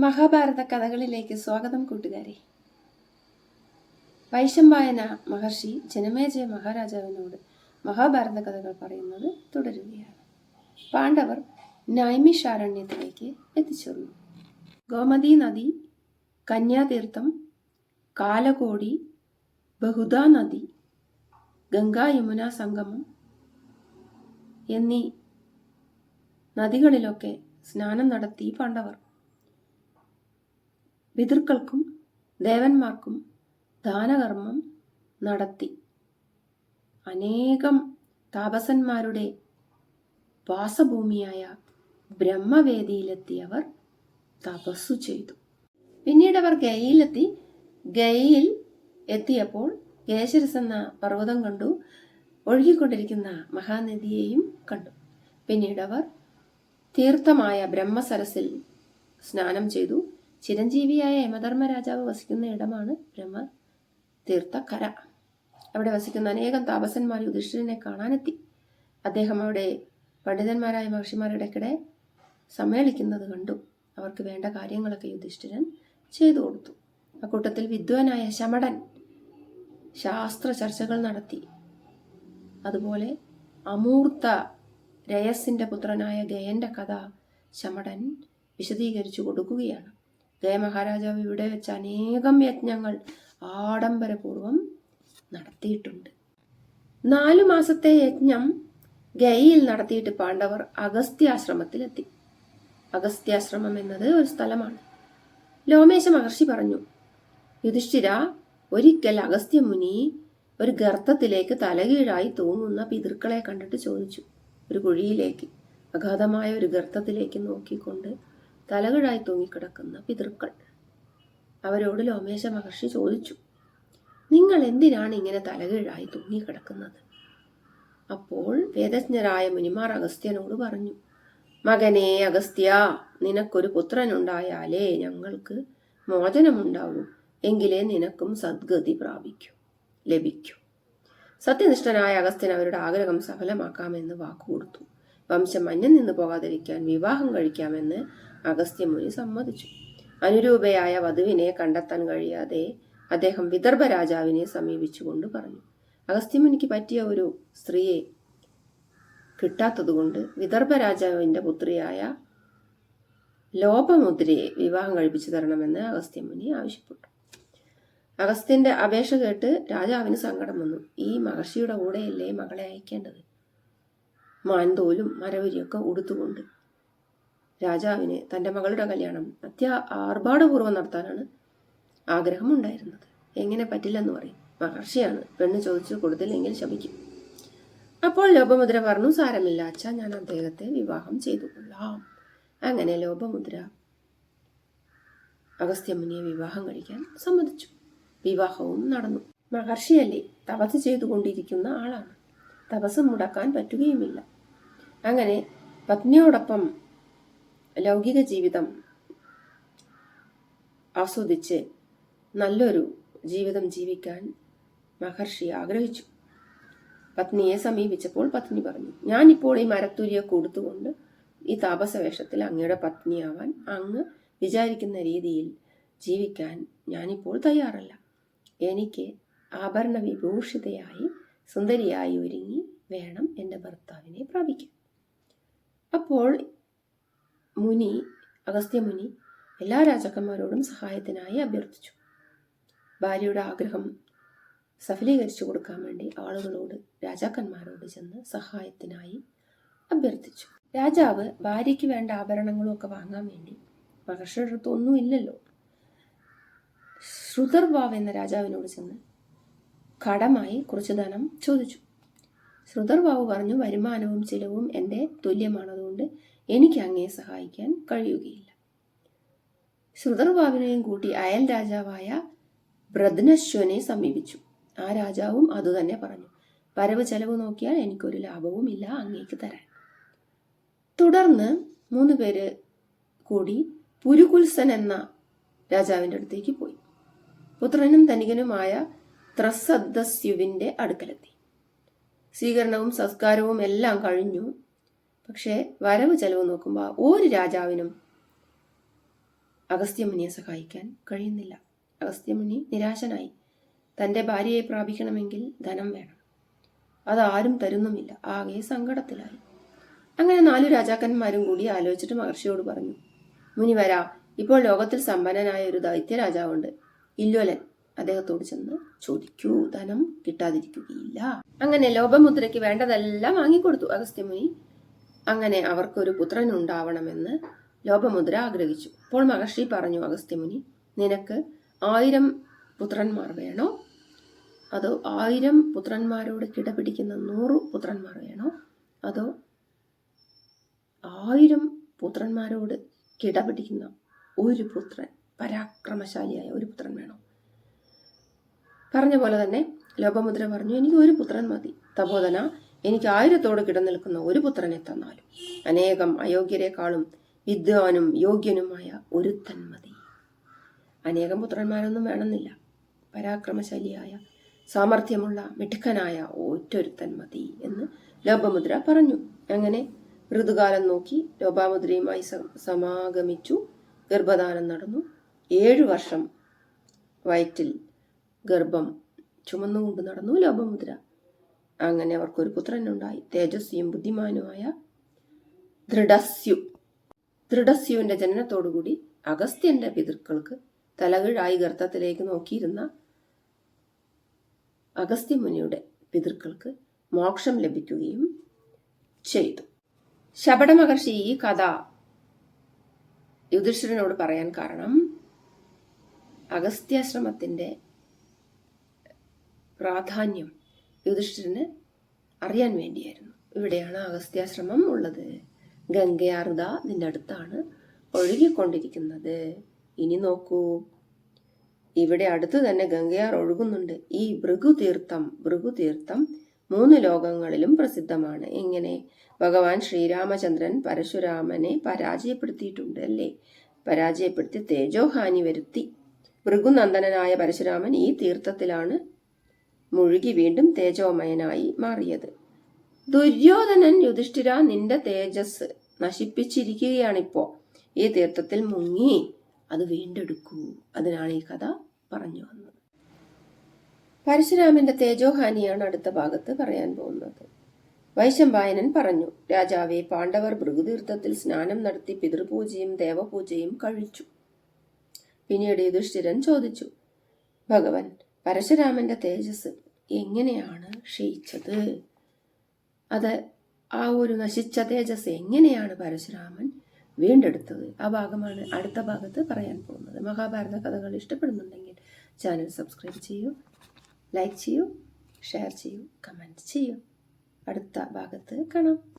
മഹാഭാരത കഥകളിലേക്ക് സ്വാഗതം കൂട്ടുകാരെ. വൈശമ്പായന മഹർഷി ജനമേജയ മഹാരാജാവിനോട് മഹാഭാരത കഥകൾ പറയുന്നത് തുടരുകയാണ്. പാണ്ഡവർ നൈമിഷാരണ്യത്തിലേക്ക് എത്തിച്ചേർന്നു. ഗോമതി നദി, കന്യാതീർത്ഥം, കാലകോടി, ബഹുദാ നദി, ഗംഗാ യമുന സംഗമം എന്നീ നദികളിലൊക്കെ സ്നാനം നടത്തി പാണ്ഡവർ. പിതൃക്കൾക്കും ദേവന്മാർക്കും ദാനകർമ്മം നടത്തി. അനേകം താപസന്മാരുടെ വാസഭൂമിയായ ബ്രഹ്മവേദിയിലെത്തിയവർ തപസ്സു ചെയ്തു. പിന്നീട് അവർ ഗയയിലെത്തി. ഗയയിൽ എത്തിയപ്പോൾ ഗേശരസ് എന്ന പർവ്വതം കണ്ടു. ഒഴുകിക്കൊണ്ടിരിക്കുന്ന മഹാനദിയെയും കണ്ടു. പിന്നീട് അവർ തീർത്ഥമായ ബ്രഹ്മസരസിൽ സ്നാനം ചെയ്തു. ചിരഞ്ജീവിയായ യമധർമ്മ രാജാവ് വസിക്കുന്ന ഇടമാണ് ബ്രഹ്മതീർത്ഥക്കര. അവിടെ വസിക്കുന്ന അനേകം താപസന്മാർ യുധിഷ്ഠിരനെ കാണാനെത്തി. അദ്ദേഹം അവിടെ പണ്ഡിതന്മാരായ മഹർഷിമാരുടെ ഇടയ്ക്കിടെ സമ്മേളിക്കുന്നത് കണ്ടു. അവർക്ക് വേണ്ട കാര്യങ്ങളൊക്കെ യുധിഷ്ഠിരൻ ചെയ്തു കൊടുത്തു. അക്കൂട്ടത്തിൽ വിദ്വാനായ ശമടൻ ശാസ്ത്ര ചർച്ചകൾ നടത്തി. അതുപോലെ അമൂർത്ത രയസിന്റെ പുത്രനായ ഗയന്റെ കഥ ശമടൻ വിശദീകരിച്ചു കൊടുക്കുകയാണ്. ഗയ മഹാരാജാവ് ഇവിടെ വെച്ച് അനേകം യജ്ഞങ്ങൾ ആഡംബരപൂർവം നടത്തിയിട്ടുണ്ട്. 4 മാസത്തെ യജ്ഞം ഗയയിൽ നടത്തിയിട്ട് പാണ്ഡവർ അഗസ്ത്യാശ്രമത്തിലെത്തി. അഗസ്ത്യാശ്രമം എന്നത് ഒരു സ്ഥലമാണ്. ലോമേശ മഹർഷി പറഞ്ഞു, യുധിഷ്ഠിര, ഒരിക്കൽ അഗസ്ത്യമുനി ഒരു ഗർത്തത്തിലേക്ക് തലകീഴായി തൂങ്ങുന്ന പിതൃക്കളെ കണ്ടിട്ട് ചോദിച്ചു. ഒരു കുഴിയിലേക്ക്, അഗാധമായ ഒരു ഗർത്തത്തിലേക്ക് നോക്കിക്കൊണ്ട് തലകീഴായി തൂങ്ങിക്കിടക്കുന്ന പിതൃക്കൾ. അവരോട് ലോമേശ മഹർഷി ചോദിച്ചു, നിങ്ങൾ എന്തിനാണ് ഇങ്ങനെ തലകീഴായി തൂങ്ങിക്കിടക്കുന്നത്? അപ്പോൾ വേദജ്ഞരായ മുനിമാർ അഗസ്ത്യനോട് പറഞ്ഞു, മകനെ അഗസ്ത്യ, നിനക്കൊരു പുത്രനുണ്ടായാലേ ഞങ്ങൾക്ക് മോചനമുണ്ടാവൂ. എങ്കിലേ നിനക്കും സദ്ഗതി ലഭിക്കൂ. സത്യനിഷ്ഠനായ അഗസ്ത്യൻ അവരുടെ ആഗ്രഹം സഫലമാക്കാമെന്ന് വാക്കുകൊടുത്തു. വംശം മഞ്ഞം നിന്ന് പോകാതിരിക്കാൻ വിവാഹം കഴിക്കാമെന്ന് അഗസ്ത്യമുനി സമ്മതിച്ചു. അനുരൂപയായ വധുവിനെ കണ്ടെത്താൻ കഴിയാതെ അദ്ദേഹം വിദർഭ രാജാവിനെ സമീപിച്ചുകൊണ്ട് പറഞ്ഞു, അഗസ്ത്യമുനിക്ക് പറ്റിയ ഒരു സ്ത്രീയെ കിട്ടാത്തതുകൊണ്ട് വിദർഭ രാജാവിന്റെ പുത്രിയായ ലോപമുദ്രയെ വിവാഹം കഴിപ്പിച്ചു തരണമെന്ന് അഗസ്ത്യമുനി ആവശ്യപ്പെട്ടു. അഗസ്ത്യന്റെ അപേക്ഷ കേട്ട് രാജാവിന് സങ്കടം വന്നു. ഈ മഹർഷിയുടെ കൂടെയല്ലേ മകളെ അയക്കേണ്ടത്? മാൻതോലും മരവരിയൊക്കെ ഉടുത്തുകൊണ്ട് രാജാവിന് തൻ്റെ മകളുടെ കല്യാണം ആർഭാടപൂർവ്വം നടത്താനാണ് ആഗ്രഹമുണ്ടായിരുന്നത്. എങ്ങനെ പറ്റില്ലെന്ന് പറയും? മഹർഷിയാണ്, പെണ്ണ് ചോദിച്ചു കൊടുത്തില്ലെങ്കിൽ ശപിക്കും. അപ്പോൾ ലോപമുദ്ര പറഞ്ഞു, സാരമില്ല അച്ഛ, ഞാൻ അദ്ദേഹത്തെ വിവാഹം ചെയ്തു കൊള്ളാം. അങ്ങനെ ലോപമുദ്ര അഗസ്ത്യമുനിയെ വിവാഹം കഴിക്കാൻ സമ്മതിച്ചു. വിവാഹവും നടന്നു. മഹർഷിയല്ലേ, തപസ് ചെയ്തുകൊണ്ടിരിക്കുന്ന ആളാണ്. തപസ് മുടക്കാൻ പറ്റുകയുമില്ല. അങ്ങനെ പത്നിയോടൊപ്പം ലൗകിക ജീവിതം ആസ്വദിച്ച് നല്ലൊരു ജീവിതം ജീവിക്കാൻ മഹർഷി ആഗ്രഹിച്ചു. പത്നിയെ സമീപിച്ചപ്പോൾ പത്നി പറഞ്ഞു, ഞാനിപ്പോൾ ഈ മരത്തൂരിയൊക്കെ കൊടുത്തുകൊണ്ട് ഈ താപസവേഷത്തിൽ അങ്ങയുടെ പത്നിയാവാൻ അങ്ങ് വിചാരിക്കുന്ന രീതിയിൽ ജീവിക്കാൻ ഞാനിപ്പോൾ തയ്യാറല്ല. എനിക്ക് ആഭരണ വിഭൂഷിതയായി സുന്ദരിയായി ഒരുങ്ങി വേണം എൻ്റെ ഭർത്താവിനെ പ്രാപിക്കാൻ. അപ്പോൾ അഗസ്ത്യമുനി എല്ലാ രാജാക്കന്മാരോടും സഹായത്തിനായി അഭ്യർത്ഥിച്ചു. ഭാര്യയുടെ ആഗ്രഹം സഫലീകരിച്ചു കൊടുക്കാൻ വേണ്ടി ആളുകളോട്, രാജാക്കന്മാരോട് ചെന്ന് സഹായത്തിനായി അഭ്യർത്ഥിച്ചു. രാജാവ് ഭാര്യയ്ക്ക് വേണ്ട ആഭരണങ്ങളും ഒക്കെ വാങ്ങാൻ വേണ്ടി മഹർഷിയുടെ അടുത്ത് ഒന്നുമില്ലല്ലോ. ശ്രുതർവാവ് എന്ന രാജാവിനോട് ചെന്ന് കടമായി കുറച്ച് ധനം ചോദിച്ചു. ശ്രുതർവാവ് പറഞ്ഞു, വരുമാനവും ചിലവും എൻ്റെ തുല്യമാണ്, അതുകൊണ്ട് എനിക്ക് അങ്ങയെ സഹായിക്കാൻ കഴിയുകയില്ല. ശ്രുതർവാവിനെയും കൂട്ടി അയൽ രാജാവായ ബ്രദ്നശ്വനെ സമീപിച്ചു. ആ രാജാവും അതുതന്നെ പറഞ്ഞു, വരവ് ചെലവ് നോക്കിയാൽ എനിക്കൊരു ലാഭവും ഇല്ല അങ്ങേക്ക് തരാൻ. തുടർന്ന് 3 പേര് കൂടി പുരുകുൽസൻ എന്ന രാജാവിൻ്റെ അടുത്തേക്ക് പോയി. പുത്രനും ധനികനുമായ ത്രസദസ്യുവിൻ്റെ അടുക്കലെത്തി. സ്വീകരണവും സംസ്കാരവും എല്ലാം കഴിഞ്ഞു. പക്ഷേ വരവ് ചെലവ് നോക്കുമ്പോൾ ഒരു രാജാവിനും അഗസ്ത്യമുനിയെ സഹായിക്കാൻ കഴിയുന്നില്ല. അഗസ്ത്യമുനി നിരാശനായി. തൻ്റെ ഭാര്യയെ പ്രാപിക്കണമെങ്കിൽ ധനം വേണം. അതാരും തരുന്നുമില്ല. ആകെ സങ്കടത്തിലായി. അങ്ങനെ 4 രാജാക്കന്മാരും കൂടി ആലോചിച്ചിട്ട് മഹർഷിയോട് പറഞ്ഞു, മുനിവര, ഇപ്പോൾ ലോകത്തിൽ സമ്പന്നനായ ഒരു ദൈത്യ രാജാവുണ്ട്, ഇല്ലോലൻ. അദ്ദേഹത്തോട് ചെന്ന് ചോദിക്കൂ, ധനം കിട്ടാതിരിക്കുകയില്ല. അങ്ങനെ ലോപമുദ്രയ്ക്ക് വേണ്ടതെല്ലാം വാങ്ങിക്കൊടുത്തു അഗസ്ത്യമുനി. അങ്ങനെ അവർക്കൊരു പുത്രൻ ഉണ്ടാവണമെന്ന് ലോപമുദ്ര ആഗ്രഹിച്ചു. അപ്പോൾ മഹർഷി പറഞ്ഞു, അഗസ്ത്യമുനി, നിനക്ക് 1000 പുത്രന്മാർ വേണോ, അതോ 1000 പുത്രന്മാരോട് കിടപിടിക്കുന്ന 100 പുത്രന്മാർ വേണോ, അതോ 1000 പുത്രന്മാരോട് കിടപിടിക്കുന്ന ഒരു പുത്രൻ, പരാക്രമശാലിയായ ഒരു പുത്രൻ വേണോ? പറഞ്ഞ പോലെ തന്നെ ലോപമുദ്ര പറഞ്ഞു, എനിക്ക് ഒരു പുത്രൻ മതി. തപോധന, എനിക്ക് 1000 കിടനിൽക്കുന്ന ഒരു പുത്രനെ തന്നാലും അനേകം അയോഗ്യരെക്കാളും വിദ്വാനും യോഗ്യനുമായ ഒരുത്തൻ മതി. അനേകം പുത്രന്മാരൊന്നും വേണമെന്നില്ല. പരാക്രമശാലിയായ, സാമർഥ്യമുള്ള, മിടുക്കനായ ഒറ്റൊരുത്തൻ മതി എന്ന് ലോപമുദ്ര പറഞ്ഞു. അങ്ങനെ ഋതുകാലം നോക്കി ലോപാമുദ്രയുമായി സമാഗമിച്ചു. ഗർഭധാനം നടന്നു. 7 വർഷം വയറ്റിൽ ഗർഭം ചുമന്നുകൊണ്ട് നടന്നു ലോപമുദ്ര. അങ്ങനെ അവർക്കൊരു പുത്രനുണ്ടായി. തേജസ്വിയും ബുദ്ധിമാനുമായ ദൃഢസ്യുവിന്റെ ജനനത്തോടുകൂടി അഗസ്ത്യന്റെ പിതൃക്കൾക്ക് തലകീഴായി ഗർത്തത്തിലേക്ക് നോക്കിയിരുന്ന അഗസ്ത്യമുനിയുടെ പിതൃക്കൾക്ക് മോക്ഷം ലഭിക്കുകയും ചെയ്തു. ശബട മഹർഷി ഈ കഥ യുധിഷ്ഠിരനോട് പറയാൻ കാരണം അഗസ്ത്യാശ്രമത്തിന്റെ പ്രാധാന്യം യുധിഷ്ഠിരന് അറിയാൻ വേണ്ടിയായിരുന്നു. ഇവിടെയാണ് അഗസ്ത്യാശ്രമം ഉള്ളത്. ഗംഗയാറുത ഇതിൻ്റെ അടുത്താണ് ഒഴുകിക്കൊണ്ടിരിക്കുന്നത്. ഇനി നോക്കൂ, ഇവിടെ അടുത്ത് തന്നെ ഗംഗയാർ ഒഴുകുന്നുണ്ട്. ഈ ഭൃഗുതീർത്ഥം 3 ലോകങ്ങളിലും പ്രസിദ്ധമാണ്. എങ്ങനെ? ഭഗവാൻ ശ്രീരാമചന്ദ്രൻ പരശുരാമനെ പരാജയപ്പെടുത്തിയിട്ടുണ്ട് അല്ലേ? പരാജയപ്പെടുത്തി തേജോഹാനി വരുത്തി. ഭൃഗുനന്ദനായ പരശുരാമൻ ഈ തീർത്ഥത്തിലാണ് മുഴുകി വീണ്ടും തേജോമയനായി മാറിയത്. ദുര്യോധനൻ, യുധിഷ്ഠിര, നിന്റെ തേജസ് നശിപ്പിച്ചിരിക്കുകയാണിപ്പോ. ഈ തീർത്ഥത്തിൽ മുങ്ങി അത് വീണ്ടെടുക്കൂ. അതിനാണ് ഈ കഥ പറഞ്ഞു വന്നത്. പരശുരാമന്റെ തേജോഹാനിയാണ് അടുത്ത ഭാഗത്ത് പറയാൻ പോകുന്നത്. വൈശമ്പായനൻ പറഞ്ഞു, രാജാവേ, പാണ്ഡവർ ഭൃഗുതീർത്ഥത്തിൽ സ്നാനം നടത്തി പിതൃപൂജയും ദേവപൂജയും കഴിച്ചു. പിന്നീട് യുധിഷ്ഠിരൻ ചോദിച്ചു, ഭഗവൻ, പരശുരാമന്റെ തേജസ് എങ്ങനെയാണ് ക്ഷയിച്ചത്? അത് ആ ഒരു നശിച്ച തേജസ് എങ്ങനെയാണ് പരശുരാമൻ വീണ്ടെടുത്തത്? ആ ഭാഗമാണ് അടുത്ത ഭാഗത്ത് പറയാൻ പോകുന്നത്. മഹാഭാരത കഥകൾ ഇഷ്ടപ്പെടുന്നുണ്ടെങ്കിൽ ചാനൽ സബ്സ്ക്രൈബ് ചെയ്യൂ, ലൈക്ക് ചെയ്യൂ, ഷെയർ ചെയ്യൂ, കമൻറ്റ് ചെയ്യൂ. അടുത്ത ഭാഗത്ത് കാണാം.